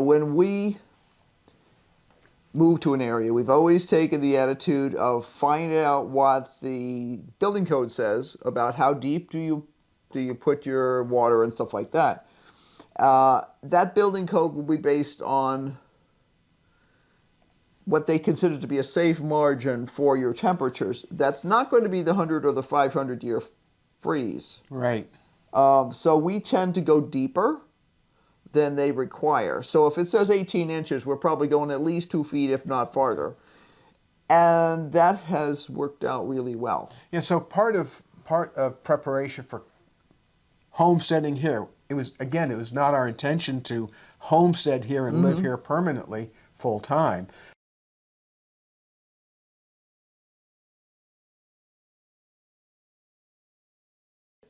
when we move to an area, we've always taken the attitude of finding out what the building code says about how deep do you put your water and stuff like that. That building code will be based on what they consider to be a safe margin for your temperatures. That's not going to be the 100 or the 500-year freeze. Right. So we tend to go deeper than they require. So if it says 18 inches, we're probably going at least 2 feet, if not farther. And that has worked out really well. Yeah, so part of preparation for homesteading here, it was not our intention to homestead here and live here permanently full time.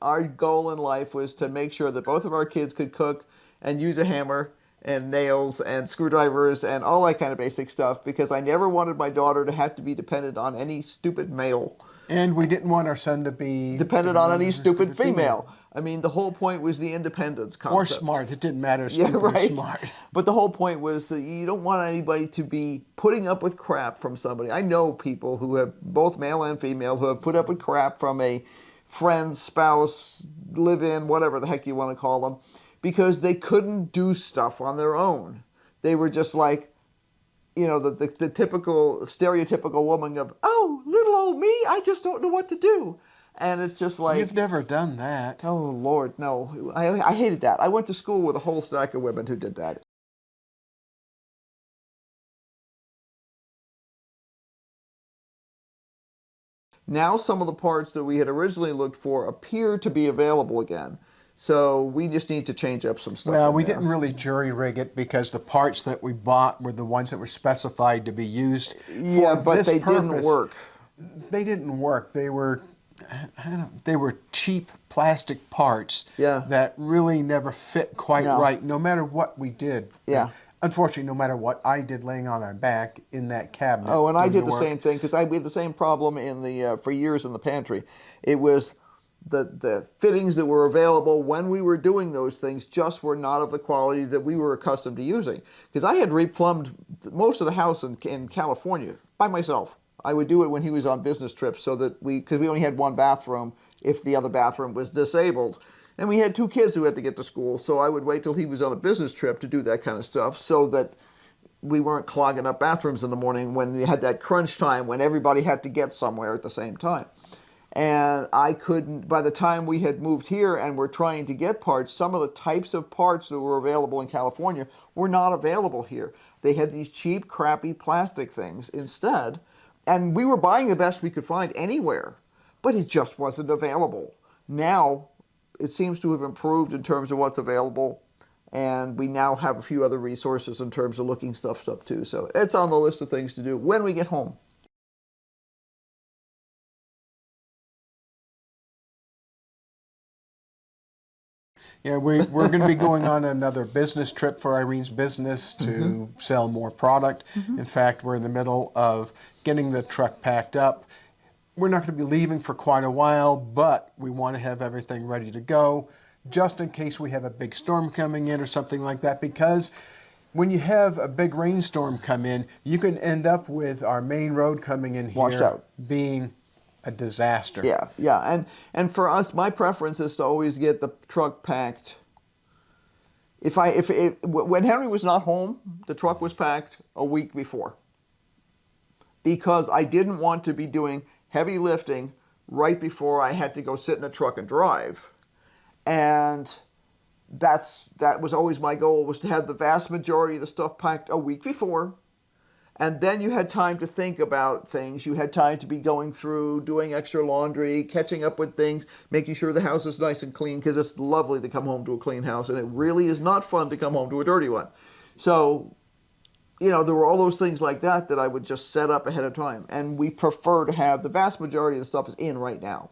Our goal in life was to make sure that both of our kids could cook and use a hammer and nails and screwdrivers and all that kind of basic stuff, because I never wanted my daughter to have to be dependent on any stupid male. And we didn't want our son to be dependent on any stupid female. I mean, the whole point was the independence concept. Or smart. It didn't matter, stupid or smart. But the whole point was that you don't want anybody to be putting up with crap from somebody. I know people who have, both male and female, who have put up with crap from a friend, spouse, live-in, whatever the heck you want to call them, because they couldn't do stuff on their own. They were just like, the typical, stereotypical woman of, oh, little old me, I just don't know what to do. And it's just like... You've never done that. Oh, Lord, no. I hated that. I went to school with a whole stack of women who did that. Now some of the parts that we had originally looked for appear to be available again. So we just need to change up some stuff. Well, we didn't really jury rig it because the parts that we bought were the ones that were specified to be used for this purpose. Yeah, but they didn't work. They didn't work. They were cheap plastic parts that really never fit quite right, no matter what we did. Yeah. Unfortunately, no matter what I did laying on our back in that cabinet. Oh, and I did the same thing, because we had the same problem for years in the pantry. It was the fittings that were available when we were doing those things just were not of the quality that we were accustomed to using. Because I had replumbed most of the house in California by myself. I would do it when he was on business trips, so that because we only had one bathroom if the other bathroom was disabled. And we had 2 kids who had to get to school, so I would wait till he was on a business trip to do that kind of stuff, so that we weren't clogging up bathrooms in the morning when we had that crunch time when everybody had to get somewhere at the same time. And I couldn't, by the time we had moved here and were trying to get parts, some of the types of parts that were available in California were not available here. They had these cheap, crappy plastic things instead, and we were buying the best we could find anywhere, but it just wasn't available. Now, it seems to have improved in terms of what's available, and we now have a few other resources in terms of looking stuff up too. So it's on the list of things to do when we get home. Yeah, we're going to be going on another business trip for Irene's business to sell more product. In fact, we're in the middle of getting the truck packed up. We're not going to be leaving for quite a while, but we want to have everything ready to go just in case we have a big storm coming in or something like that, because when you have a big rainstorm come in, you can end up with our main road coming in here being a disaster. Yeah. And for us, my preference is to always get the truck packed. When Henry was not home, the truck was packed a week before, because I didn't want to be doing heavy lifting right before I had to go sit in a truck and drive. And that was always my goal, was to have the vast majority of the stuff packed a week before. And then you had time to think about things. You had time to be going through, doing extra laundry, catching up with things, making sure the house is nice and clean, because it's lovely to come home to a clean house, and it really is not fun to come home to a dirty one. So, there were all those things like that I would just set up ahead of time. And we prefer to have the vast majority of the stuff is in right now.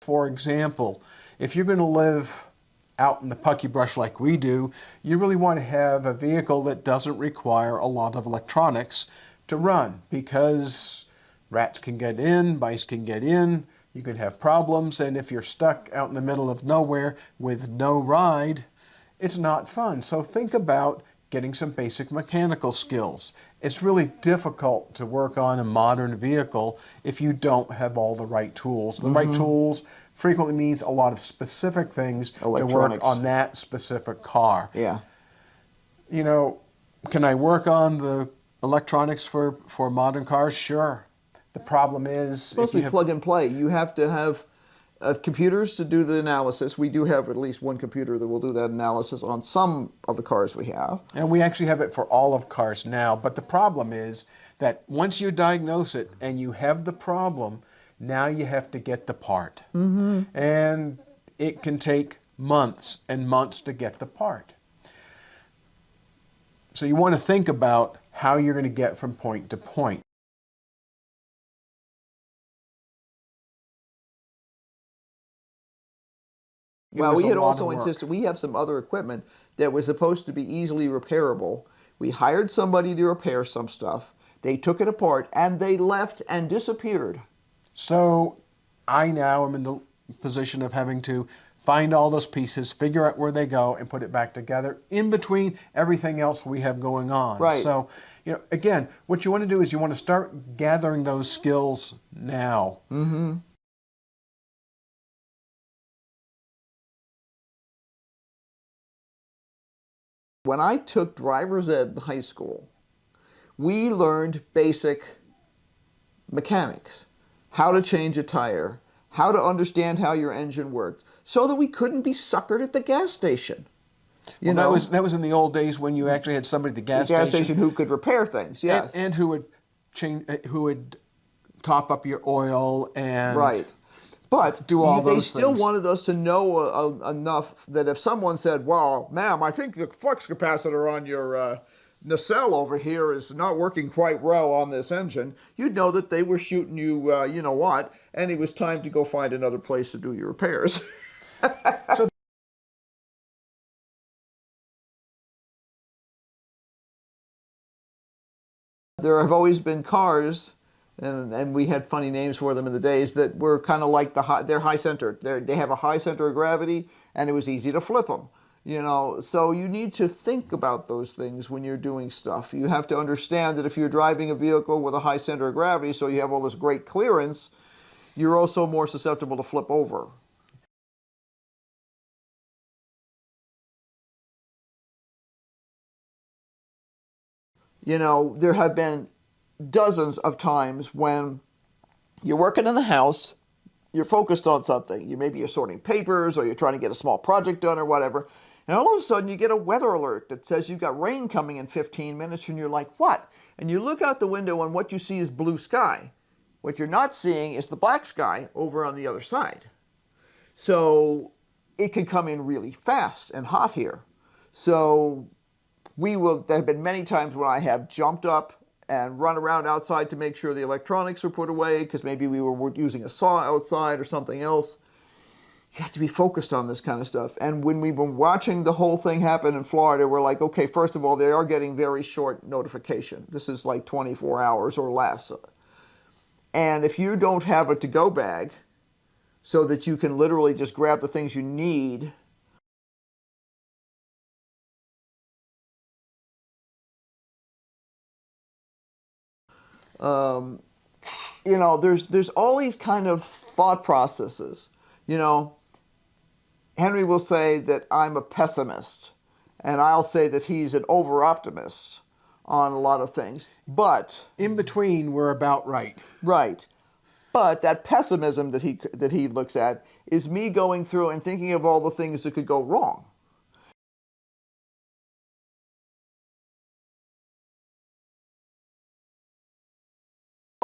For example, if you're going to live out in the pucky brush like we do, you really want to have a vehicle that doesn't require a lot of electronics to run, because rats can get in, mice can get in, you could have problems, and if you're stuck out in the middle of nowhere with no ride, it's not fun. So think about getting some basic mechanical skills. It's really difficult to work on a modern vehicle if you don't have all the right tools. The right tools frequently means a lot of specific things to work on that specific car. Yeah. You know, can I work on the electronics for modern cars? Sure. The problem is... It's mostly plug and play. You have to have computers to do the analysis. We do have at least one computer that will do that analysis on some of the cars we have. And we actually have it for all of cars now. But the problem is that once you diagnose it and you have the problem, now you have to get the part. And it can take months and months to get the part. So you want to think about how you're going to get from point to point. Well, we had also insisted, we have some other equipment that was supposed to be easily repairable. We hired somebody to repair some stuff. They took it apart and they left and disappeared. So I now am in the position of having to find all those pieces, figure out where they go, and put it back together in between everything else we have going on. Right. So, you know, again, what you want to do is you want to start gathering those skills now. When I took driver's ed in high school, we learned basic mechanics, how to change a tire, how to understand how your engine worked, so that we couldn't be suckered at the gas station. You know, that was in the old days when you actually had somebody at the gas station who could repair things. Yes, and who would top up your oil and But do all they those still things. wanted us to know enough that if someone said, well, ma'am, I think the flux capacitor on your nacelle over here is not working quite well on this engine, you'd know that they were shooting you, you know what, and it was time to go find another place to do your repairs. So there have always been cars, and we had funny names for them in the days, that were kind of like they're high-centered. They have a high center of gravity, and it was easy to flip them. You know, so you need to think about those things when you're doing stuff. You have to understand that if you're driving a vehicle with a high center of gravity, so you have all this great clearance, you're also more susceptible to flip over. You know, there have been dozens of times when you're working in the house, you're focused on something. Maybe you're sorting papers, or you're trying to get a small project done or whatever, and all of a sudden you get a weather alert that says you've got rain coming in 15 minutes, and you're like, what? And you look out the window and what you see is blue sky. What you're not seeing is the black sky over on the other side. So it can come in really fast and hot here. So there have been many times when I have jumped up and run around outside to make sure the electronics were put away, because maybe we were using a saw outside or something else. You have to be focused on this kind of stuff. And when we've been watching the whole thing happen in Florida, we're like, okay, first of all, they are getting very short notification. This is like 24 hours or less. And if you don't have a to-go bag so that you can literally just grab the things you need, you know, there's all these kind of thought processes. You know, Henry will say that I'm a pessimist, and I'll say that he's an over-optimist on a lot of things. But in between, we're about right. Right. But that pessimism that he looks at is me going through and thinking of all the things that could go wrong.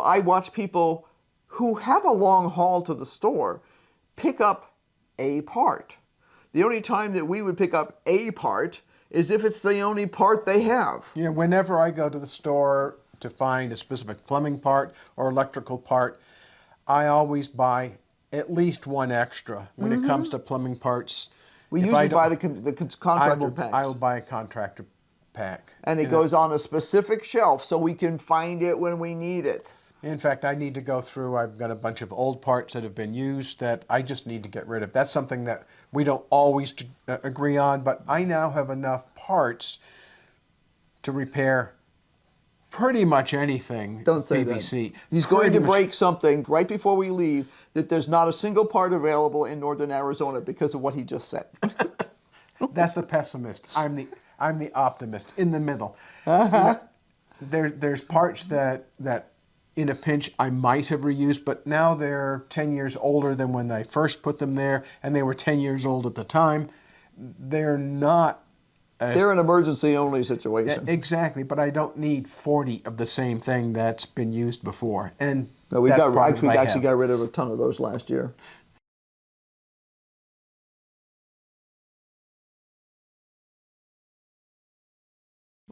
I watch people who have a long haul to the store pick up a part. The only time that we would pick up a part is if it's the only part they have. Yeah, whenever I go to the store to find a specific plumbing part or electrical part, I always buy at least one extra. When it comes to plumbing parts, we usually buy the contractor packs. I will buy a contractor pack. And it goes on a specific shelf so we can find it when we need it. In fact, I need to go through, I've got a bunch of old parts that have been used that I just need to get rid of. That's something that we don't always agree on, but I now have enough parts to repair pretty much anything. Don't say PVC. that. He's going to break something right before we leave that there's not a single part available in northern Arizona because of what he just said. That's the pessimist. I'm the optimist in the middle. There's parts that in a pinch I might have reused, but now they're 10 years older than when I first put them there, and they were 10 years old at the time. They're not... They're an emergency only situation. Exactly, but I don't need 40 of the same thing that's been used before. And no, we actually got rid of a ton of those last year.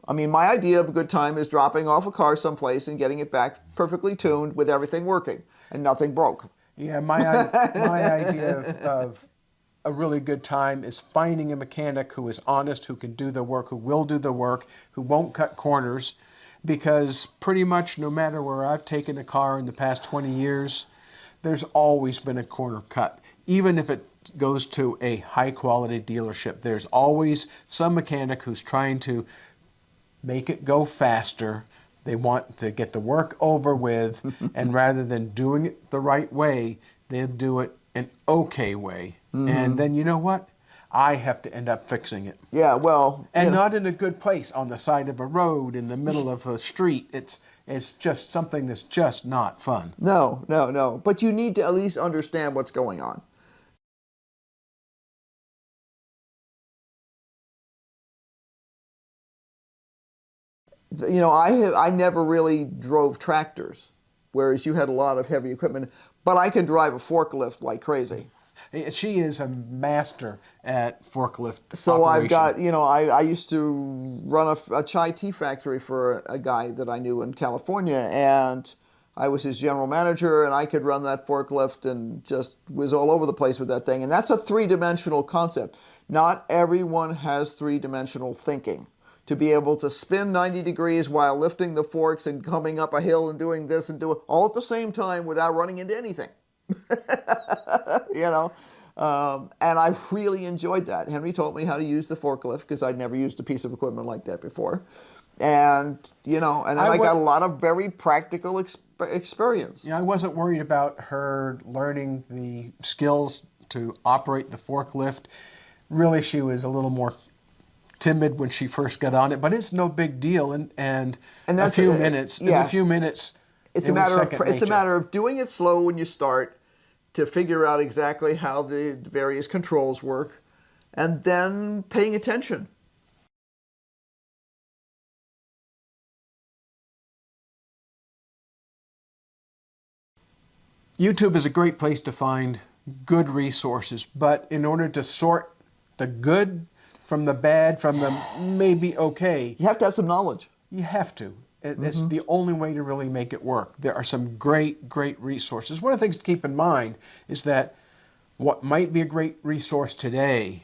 I mean, my idea of a good time is dropping off a car someplace and getting it back perfectly tuned with everything working and nothing broke. Yeah, my idea of a really good time is finding a mechanic who is honest, who can do the work, who will do the work, who won't cut corners, because pretty much no matter where I've taken a car in the past 20 years, there's always been a corner cut. Even if it goes to a high-quality dealership, there's always some mechanic who's trying to make it go faster. They want to get the work over with, and rather than doing it the right way, they'll do it an okay way. And then you know what? I have to end up fixing it. Yeah, well... And not in a good place, on the side of a road, in the middle of a street. It's just something that's just not fun. No. But you need to at least understand what's going on. You know, I never really drove tractors, whereas you had a lot of heavy equipment, but I can drive a forklift like crazy. She is a master at forklift So operation. I've got, you know, I used to run a chai tea factory for a guy that I knew in California, and I was his general manager, and I could run that forklift and just was all over the place with that thing. And that's a three-dimensional concept. Not everyone has three-dimensional thinking. To be able to spin 90 degrees while lifting the forks and coming up a hill and doing this and doing all at the same time without running into anything. You know, and I really enjoyed that. Henry taught me how to use the forklift because I'd never used a piece of equipment like that before. And, you know, and then I got a lot of very practical experience. Yeah, I wasn't worried about her learning the skills to operate the forklift. Really, she was a little more timid when she first got on it, but it's no big deal. And in a few minutes, it's a matter of doing it slow when you start to figure out exactly how the various controls work, and then paying attention. YouTube is a great place to find good resources, but in order to sort the good from the bad, from the maybe okay, You have to have some knowledge. you have to. It's the only way to really make it work. There are some great resources. One of the things to keep in mind is that what might be a great resource today,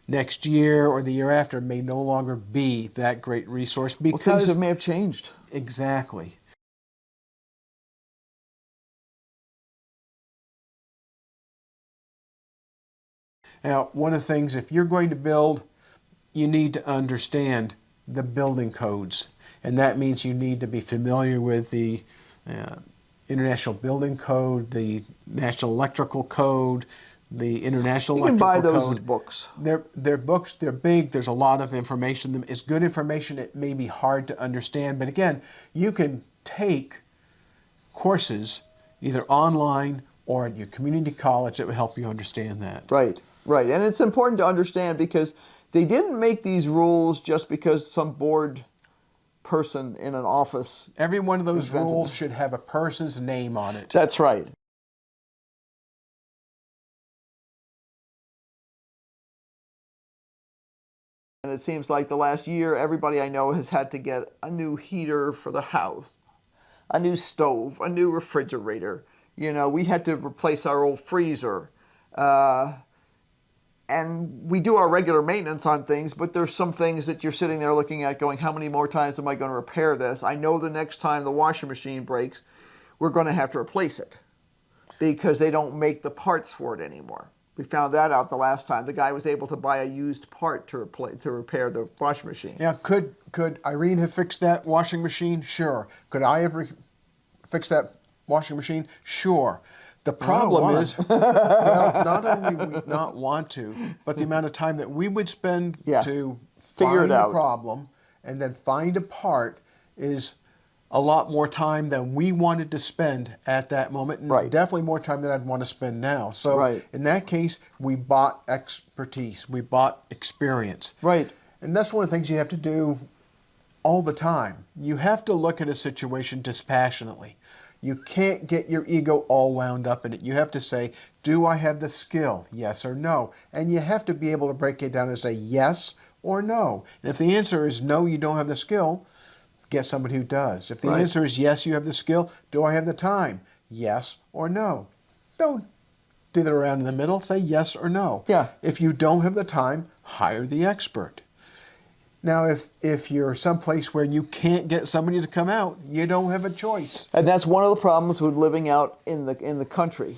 next year or the year after, may no longer be that great resource because things may have changed. Exactly. Now, one of the things, if you're going to build, you need to understand the building codes. And that means you need to be familiar with the International Building Code, the National Electrical Code, the International Electrical Code. You can buy those as books. They're books, they're big, there's a lot of information. It's good information, it may be hard to understand, but again, you can take courses either online or at your community college that will help you understand that. Right. And it's important to understand because they didn't make these rules just because some bored person in an office. Every one of those rules should have a person's name on it. That's right. And it seems like the last year, everybody I know has had to get a new heater for the house, a new stove, a new refrigerator. You know, we had to replace our old freezer. And we do our regular maintenance on things, but there's some things that you're sitting there looking at going, how many more times am I going to repair this? I know the next time the washing machine breaks, we're going to have to replace it because they don't make the parts for it anymore. We found that out the last time. The guy was able to buy a used part to repair the washing machine. Yeah, could Irene have fixed that washing machine? Sure. Could I have fixed that washing machine? Sure. The problem is, well, not only we not want to, but the amount of time that we would spend to figure find it out. the problem and then find a part is a lot more time than we wanted to spend at that moment, and definitely more time than I'd want to spend now. So in that case, we bought expertise, we bought experience. Right. And that's one of the things you have to do all the time. You have to look at a situation dispassionately. You can't get your ego all wound up in it. You have to say, do I have the skill? Yes or no. And you have to be able to break it down and say yes or no. And if the answer is no, you don't have the skill, get somebody who does. If the answer is yes, you have the skill, do I have the time? Yes or no. Don't dither around in the middle. Say yes or no. Yeah. If you don't have the time, hire the expert. Now, if you're someplace where you can't get somebody to come out, you don't have a choice. And that's one of the problems with living out in the country.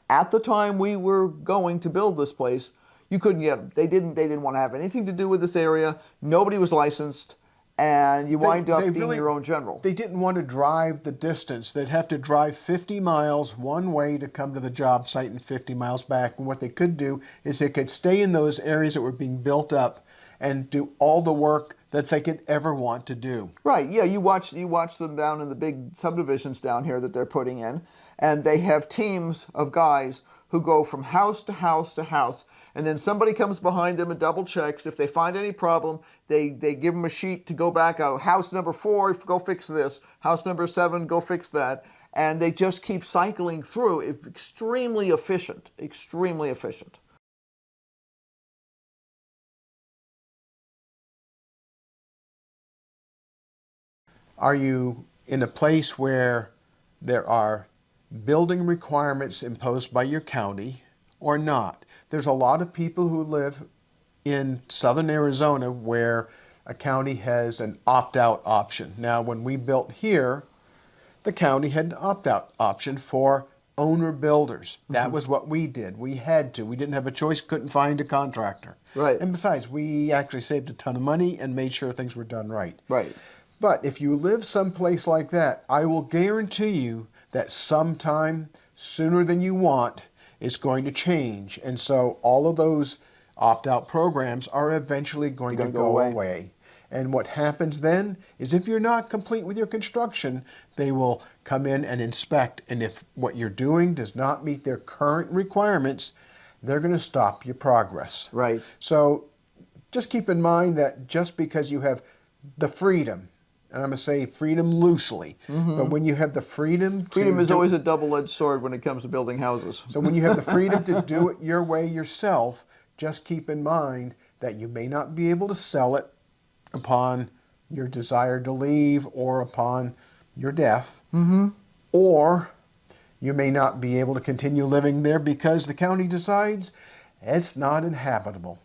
At the time we were going to build this place, you couldn't get them. They didn't want to have anything to do with this area. Nobody was licensed. And you wind up being your own general. They didn't want to drive the distance. They'd have to drive 50 miles one way to come to the job site and 50 miles back. And what they could do is they could stay in those areas that were being built up and do all the work that they could ever want to do. Right, yeah, you watch them down in the big subdivisions down here that they're putting in, and they have teams of guys who go from house to house to house, and then somebody comes behind them and double checks. If they find any problem, they give them a sheet to go back out. House number 4, go fix this. House number 7, go fix that. And they just keep cycling through. It's extremely efficient, extremely efficient. Are you in a place where there are building requirements imposed by your county or not? There's a lot of people who live in southern Arizona where a county has an opt-out option. Now, when we built here, the county had an opt-out option for owner builders. That was what we did. We had to. We didn't have a choice, couldn't find a contractor. Right. And besides, we actually saved a ton of money and made sure things were done right. Right. But if you live someplace like that, I will guarantee you that sometime sooner than you want, it's going to change. And so all of those opt-out programs are eventually going to go away. And what happens then is if you're not complete with your construction, they will come in and inspect. And if what you're doing does not meet their current requirements, they're going to stop your progress. Right. So just keep in mind that just because you have the freedom, and I'm going to say freedom loosely, but when you have the freedom to... Freedom is always a double-edged sword when it comes to building houses. So when you have the freedom to do it your way yourself, just keep in mind that you may not be able to sell it upon your desire to leave or upon your death, or you may not be able to continue living there because the county decides it's not inhabitable.